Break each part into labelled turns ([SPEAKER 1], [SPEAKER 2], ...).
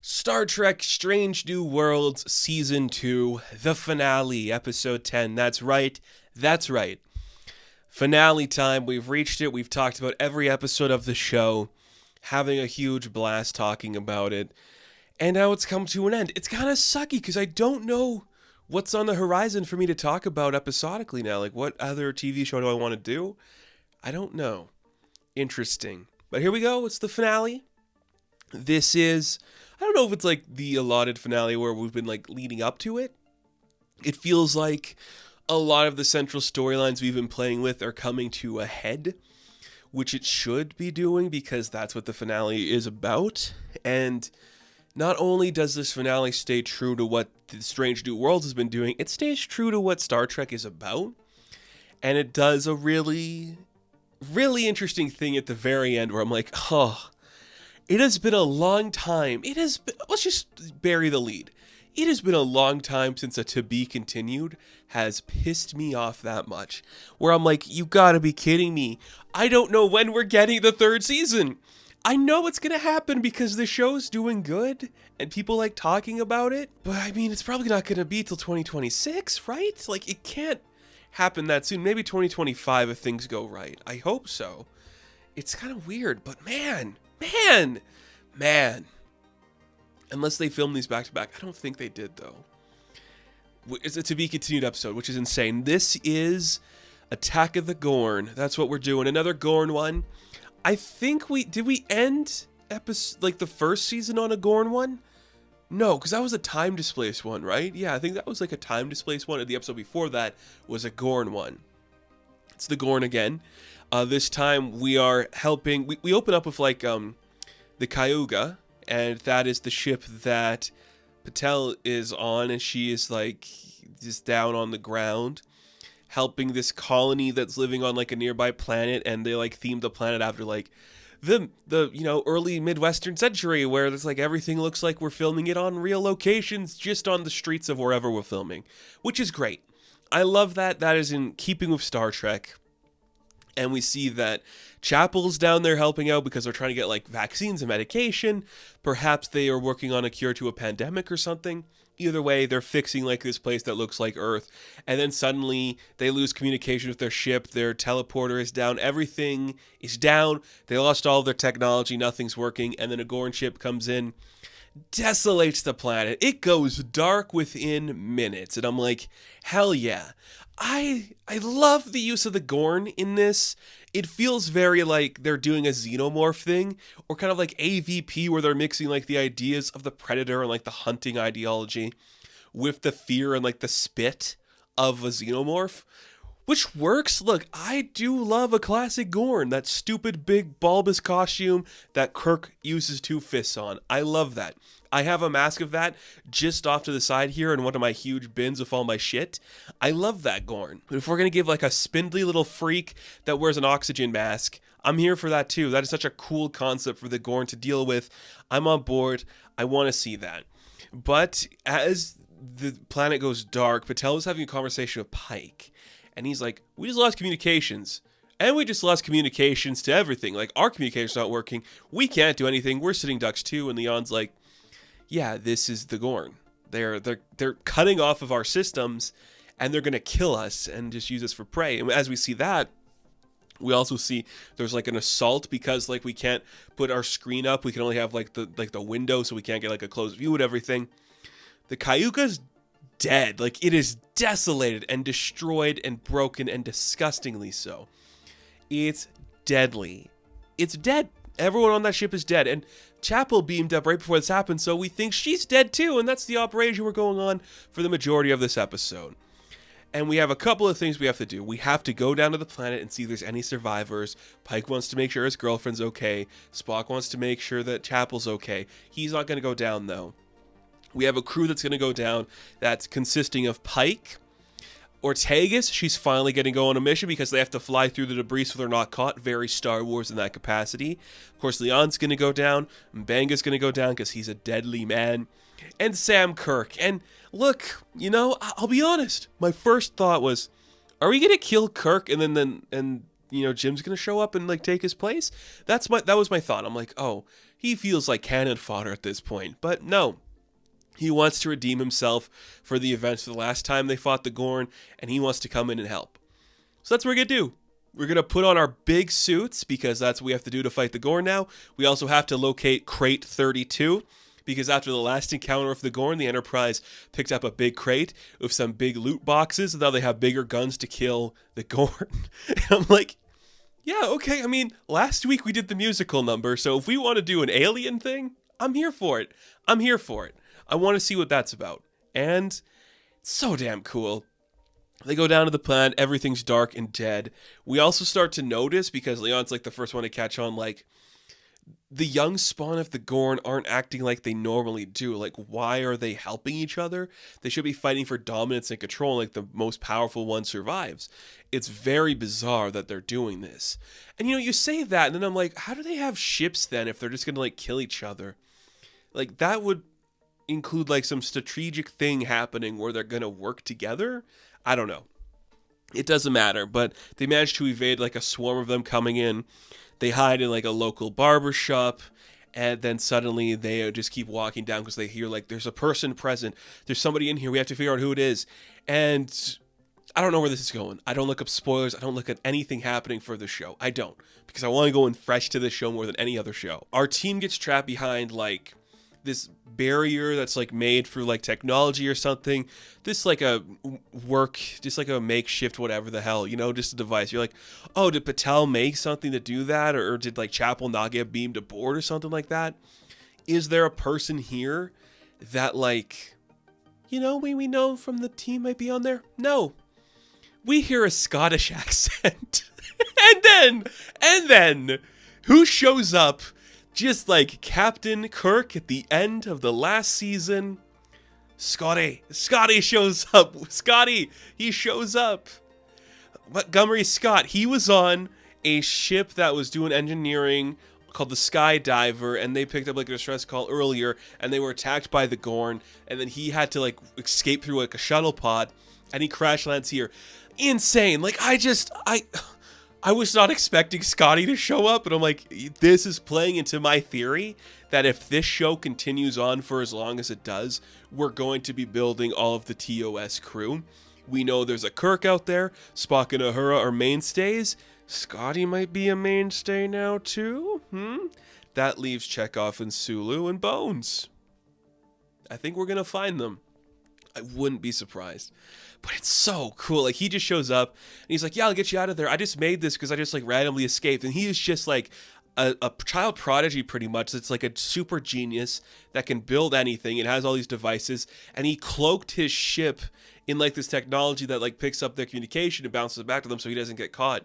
[SPEAKER 1] Star Trek Strange New Worlds Season 2, the finale, Episode 10. That's right. That's right. Finale time. We've reached it. We've talked about every episode of the show, having a huge blast talking about it. And now it's come to an end. It's kind of sucky because I don't know what's on the horizon for me to talk about episodically now. Like, what other TV show do I want to do? I don't know. Interesting. But here we go. It's the finale. This is, I don't know if it's like the allotted finale where we've been like leading up to it. It feels like a lot of the central storylines we've been playing with are coming to a head, which it should be doing because that's what the finale is about. And not only does this finale stay true to what the Strange New Worlds has been doing, it stays true to what Star Trek is about. And it does a really, really interesting thing at the very end where I'm like, oh, it has been a long time. Let's just bury the lead. It has been a long time since a to be continued has pissed me off that much. Where I'm like, you gotta be kidding me. I don't know when we're getting the third season. I know it's gonna happen because the show's doing good and people like talking about it. But I mean, it's probably not gonna be till 2026, right? Like, it can't happen that soon. Maybe 2025 if things go right. I hope so. It's kind of weird, but man. Unless they filmed these back to back. I don't think they did, though. It's a to be continued episode, which is insane. This is Attack of the Gorn. That's what we're doing. Another Gorn one. I think did we end the first season on a Gorn one? No, because that was a time displaced one, right? Yeah, I think that was like a time displaced one. And the episode before that was a Gorn one. It's the Gorn again. This time we are helping. We open up with like the Cayuga, and that is the ship that Patel is on, and she is like just down on the ground, helping this colony that's living on like a nearby planet, and they like themed the planet after like the early Midwestern century where it's like everything looks like we're filming it on real locations, just on the streets of wherever we're filming, which is great. I love that. That is in keeping with Star Trek. And we see that Chapel's down there helping out because they're trying to get like vaccines and medication. Perhaps they are working on a cure to a pandemic or something. Either way, they're fixing like this place that looks like Earth. And then suddenly they lose communication with their ship. Their teleporter is down. Everything is down. They lost all of their technology. Nothing's working. And then a Gorn ship comes in, desolates the planet. It goes dark within minutes. And I'm like, hell yeah. I love the use of the Gorn in this. It feels very like they're doing a xenomorph thing, or kind of like AVP where they're mixing like the ideas of the Predator and like the hunting ideology with the fear and like the spit of a xenomorph, which works. Look, I do love a classic Gorn, that stupid big bulbous costume that Kirk uses two fists on. I love that. I have a mask of that just off to the side here in one of my huge bins with all my shit. I love that Gorn. But if we're going to give like a spindly little freak that wears an oxygen mask, I'm here for that too. That is such a cool concept for the Gorn to deal with. I'm on board. I want to see that. But as the planet goes dark, Patel is having a conversation with Pike. And he's like, we just lost communications. And we just lost communications to everything. Like, our communication's not working. We can't do anything. We're sitting ducks too. And Leon's like, yeah, this is the Gorn. They're cutting off of our systems, and they're gonna kill us and just use us for prey. And as we see that, we also see there's like an assault because like we can't put our screen up. We can only have like the window, so we can't get like a close view of everything. The Cayuga's dead. Like, it is desolated and destroyed and broken and disgustingly so. It's deadly. It's dead. Everyone on that ship is dead. And Chapel beamed up right before this happened, so we think she's dead too, and that's the operation we're going on for the majority of this episode. And we have a couple of things we have to do. We have to go down to the planet and see if there's any survivors. Pike wants to make sure his girlfriend's okay. Spock wants to make sure that Chapel's okay. He's not going to go down, though. We have a crew that's going to go down that's consisting of Pike, Ortegas. She's finally getting to go on a mission because they have to fly through the debris so they're not caught. Very Star Wars in that capacity. Of course, Leon's going to go down. Mbanga's going to go down because he's a deadly man. And Sam Kirk. And look, I'll be honest. My first thought was, are we going to kill Kirk and then Jim's going to show up and like take his place? That was my thought. I'm like, oh, he feels like cannon fodder at this point. But no, he wants to redeem himself for the events of the last time they fought the Gorn, and he wants to come in and help. So that's what we're going to do. We're going to put on our big suits, because that's what we have to do to fight the Gorn now. We also have to locate Crate 32, because after the last encounter with the Gorn, the Enterprise picked up a big crate with some big loot boxes, and now they have bigger guns to kill the Gorn. And I'm like, yeah, okay, I mean, last week we did the musical number, so if we want to do an alien thing, I'm here for it. I'm here for it. I want to see what that's about. And it's so damn cool. They go down to the planet, everything's dark and dead. We also start to notice, because Leon's like the first one to catch on, like, the young spawn of the Gorn aren't acting like they normally do. Like, why are they helping each other? They should be fighting for dominance and control, like the most powerful one survives. It's very bizarre that they're doing this. And, you say that, and then I'm like, how do they have ships then if they're just going to, like, kill each other? Like, that would include, like, some strategic thing happening where they're going to work together? I don't know. It doesn't matter, but they managed to evade, like, a swarm of them coming in. They hide in, like, a local barber shop, and then suddenly they just keep walking down because they hear, like, there's a person present. There's somebody in here. We have to figure out who it is. And I don't know where this is going. I don't look up spoilers. I don't look at anything happening for the show. I don't, because I want to go in fresh to this show more than any other show. Our team gets trapped behind, like, this barrier that's like made through like technology or something. This like a just like a makeshift whatever the hell, just a device. You're like, oh, did Patel make something to do that, or did like Chapel not get beamed aboard or something like that? Is there a person here that like, we know from the team might be on there? No, we hear a Scottish accent, and then who shows up? Just like Captain Kirk at the end of the last season, Scotty shows up. He shows up. Montgomery Scott, he was on a ship that was doing engineering called the Skydiver, and they picked up like a distress call earlier, and they were attacked by the Gorn, and then he had to like escape through like a shuttle pod, and he crash lands here. Insane. Like, I was not expecting Scotty to show up, and I'm like, this is playing into my theory that if this show continues on for as long as it does, we're going to be building all of the TOS crew. We know there's a Kirk out there. Spock and Uhura are mainstays. Scotty might be a mainstay now too. That leaves Chekhov and Sulu and Bones. I think we're going to find them. I wouldn't be surprised. But it's so cool. Like, he just shows up and he's like, yeah, I'll get you out of there. I just made this because I just like randomly escaped. And he is just like a child prodigy pretty much. It's like a super genius that can build anything. It has all these devices. And he cloaked his ship in like this technology that like picks up their communication and bounces it back to them so he doesn't get caught.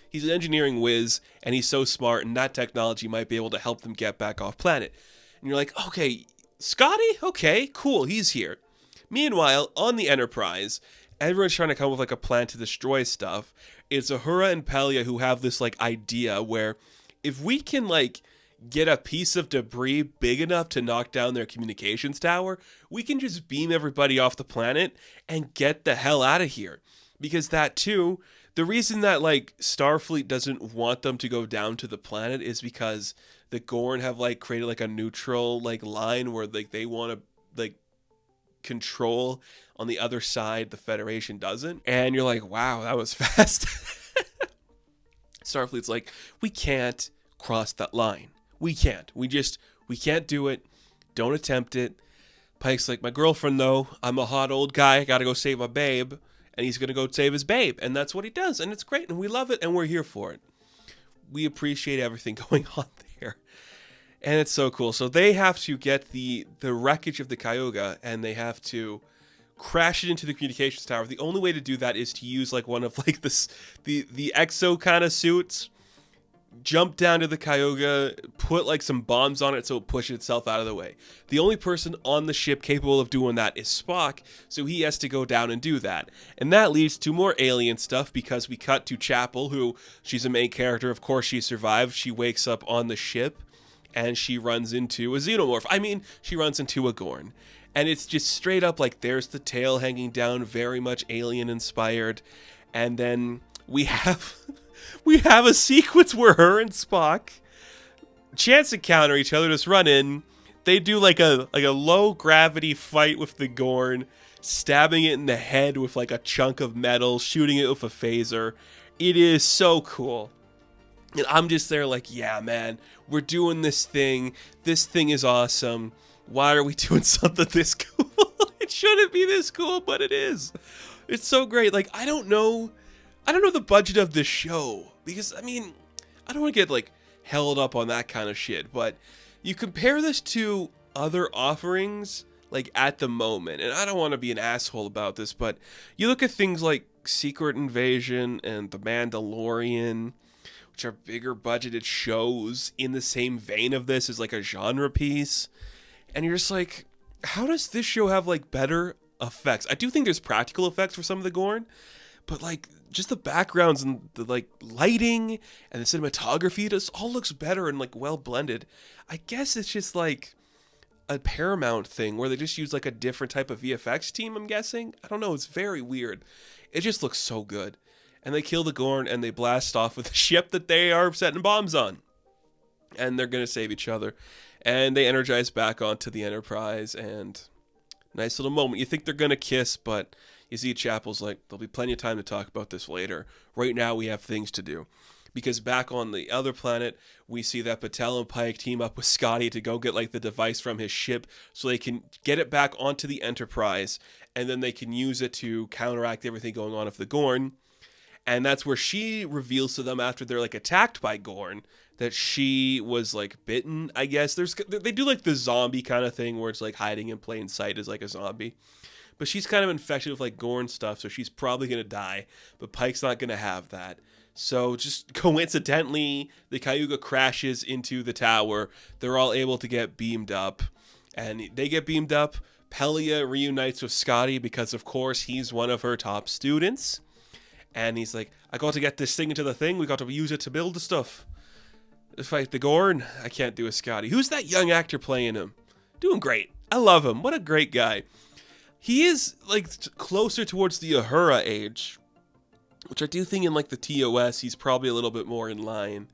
[SPEAKER 1] He's an engineering whiz, and he's so smart, and that technology might be able to help them get back off planet. And you're like, okay, Scotty? Okay, cool, he's here. Meanwhile, on the Enterprise, everyone's trying to come up with like a plan to destroy stuff. It's Uhura and Pelia who have this like idea where if we can like get a piece of debris big enough to knock down their communications tower, we can just beam everybody off the planet and get the hell out of here. Because that too, the reason that like Starfleet doesn't want them to go down to the planet is because the Gorn have like created like a neutral like line where like they want to like control on the other side. The Federation doesn't. And you're like, wow, that was fast. Starfleet's like, we can't cross that line. We can't. We can't do it. Don't attempt it. Pike's like, my girlfriend though, I'm a hot old guy, I gotta go save my babe. And he's gonna go save his babe. And that's what he does. And it's great. And we love it. And we're here for it. We appreciate everything going on there. And it's so cool. So they have to get the wreckage of the Cayuga, and they have to crash it into the communications tower. The only way to do that is to use like one of like the exo kind of suits, jump down to the Cayuga, put like some bombs on it so it pushes itself out of the way. The only person on the ship capable of doing that is Spock, so he has to go down and do that. And that leads to more alien stuff, because we cut to Chapel, who, she's a main character, of course she survived. She wakes up on the ship, and she runs into a xenomorph. I mean, she runs into a Gorn. And it's just straight up like, there's the tail hanging down, very much alien inspired. And then we have a sequence where her and Spock chance encounter each other, just run in. They do like a low gravity fight with the Gorn, stabbing it in the head with like a chunk of metal, shooting it with a phaser. It is so cool. And I'm just there like, yeah, man, we're doing this thing. This thing is awesome. Why are we doing something this cool? It shouldn't be this cool, but it is. It's so great. Like, I don't know the budget of this show, because I mean, I don't want to get like held up on that kind of shit, but you compare this to other offerings like at the moment, and I don't want to be an asshole about this, but you look at things like Secret Invasion and The Mandalorian, which are bigger budgeted shows in the same vein of this as like a genre piece, and you're just like, how does this show have like better effects? I do think there's practical effects for some of the Gorn, but like just the backgrounds and the like lighting and the cinematography, it just all looks better and like well blended. I guess it's just like a Paramount thing where they just use like a different type of VFX team, I'm guessing. I don't know, it's very weird. It just looks so good. And they kill the Gorn and they blast off with a ship that they are setting bombs on. And they're going to save each other. And they energize back onto the Enterprise, and nice little moment. You think they're going to kiss, but you see Chapel's like, there'll be plenty of time to talk about this later. Right now we have things to do. Because back on the other planet, we see that Patel and Pike team up with Scotty to go get like the device from his ship so they can get it back onto the Enterprise, and then they can use it to counteract everything going on with the Gorn. And that's where she reveals to them after they're like attacked by Gorn that she was like bitten, I guess. They do like the zombie kind of thing where it's like hiding in plain sight as like a zombie. But she's kind of infected with like Gorn stuff, so she's probably going to die. But Pike's not going to have that. So just coincidentally, the Cayuga crashes into the tower. They're all able to get beamed up. And they get beamed up. Pelia reunites with Scotty because, of course, he's one of her top students. And he's like, I got to get this thing into the thing. We got to use it to build the stuff. To fight the Gorn. I can't do a Scotty. Who's that young actor playing him? Doing great. I love him. What a great guy. He is like closer towards the Uhura age, which I do think in like the TOS, he's probably a little bit more in line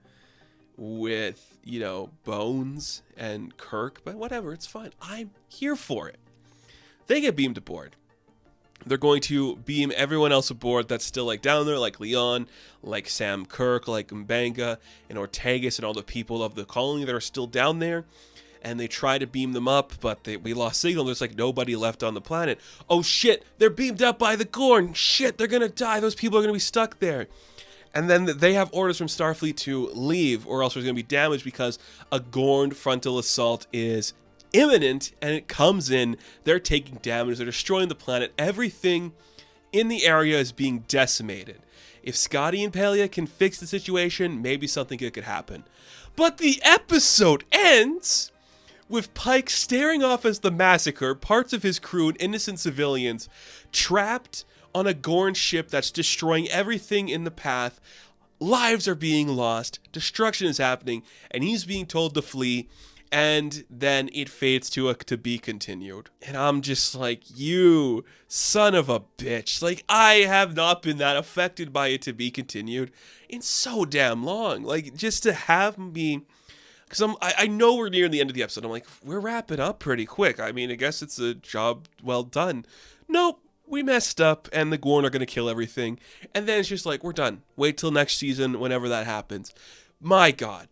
[SPEAKER 1] with, you know, Bones and Kirk. But whatever, it's fine. I'm here for it. They get beamed aboard. They're going to beam everyone else aboard that's still like down there, like Leon, like Sam Kirk, like M'Benga, and Ortegas, and all the people of the colony that are still down there. And they try to beam them up, but we lost signal. There's like nobody left on the planet. Oh shit, they're beamed up by the Gorn. Shit, they're gonna die. Those people are gonna be stuck there. And then they have orders from Starfleet to leave, or else there's gonna be damage because a Gorn frontal assault is imminent, and it comes in. They're taking damage. They're destroying the planet. Everything in the area is being decimated. If Scotty and Pelia can fix the situation, maybe something good could happen. But the episode ends with Pike staring off as the massacre, parts of his crew and innocent civilians trapped on a Gorn ship that's destroying everything in the path. Lives are being lost, destruction is happening, and he's being told to flee. And then it fades to a to be continued. And I'm just like, you son of a bitch. Like, I have not been that affected by it to be continued in so damn long. Like, just to have me, because I know we're near the end of the episode. I'm like, we're wrapping up pretty quick. I mean, I guess it's a job well done. Nope, we messed up, and the Gorn are going to kill everything. And then it's just like, we're done. Wait till next season, whenever that happens. My God.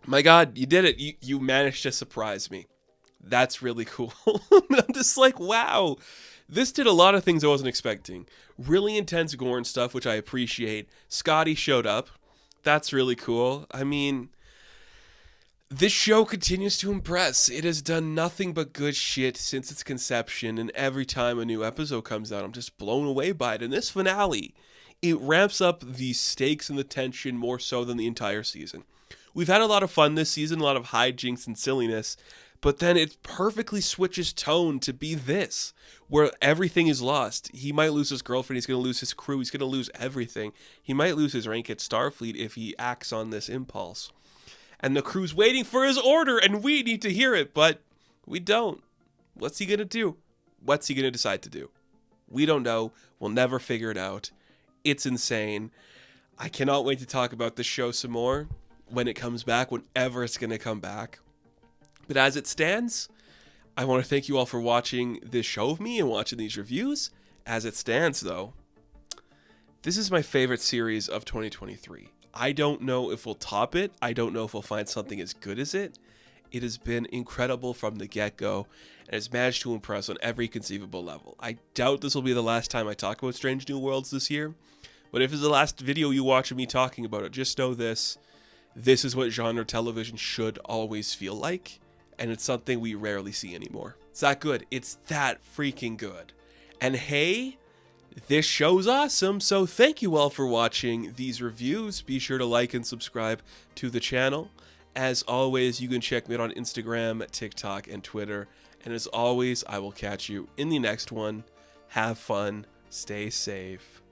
[SPEAKER 1] My God, you did it. You managed to surprise me. That's really cool. I'm just like, wow. This did a lot of things I wasn't expecting. Really intense Gorn stuff, which I appreciate. Scotty showed up. That's really cool. I mean, this show continues to impress. It has done nothing but good shit since its conception, and every time a new episode comes out, I'm just blown away by it. And this finale, it ramps up the stakes and the tension more so than the entire season. We've had a lot of fun this season, a lot of hijinks and silliness, but then it perfectly switches tone to be this, where everything is lost. He might lose his girlfriend, he's going to lose his crew, he's going to lose everything. He might lose his rank at Starfleet if he acts on this impulse. And the crew's waiting for his order, and we need to hear it, but we don't. What's he going to do? What's he going to decide to do? We don't know. We'll never figure it out. It's insane. I cannot wait to talk about this show some more. when it comes back, whenever it's going to come back. But as it stands, I want to thank you all for watching this show of me and watching these reviews. As it stands, though, this is my favorite series of 2023. I don't know if we'll top it. I don't know if we'll find something as good as it. It has been incredible from the get-go, and has managed to impress on every conceivable level. I doubt this will be the last time I talk about Strange New Worlds this year, but if it's the last video you watch of me talking about it, just know this is what genre television should always feel like, and it's something we rarely see anymore. It's that good. It's that freaking good. And hey, this show's awesome, so thank you all for watching these reviews. Be sure to like and subscribe to the channel. As always, you can check me out on Instagram, TikTok, and Twitter. And as always, I will catch you in the next one. Have fun. Stay safe.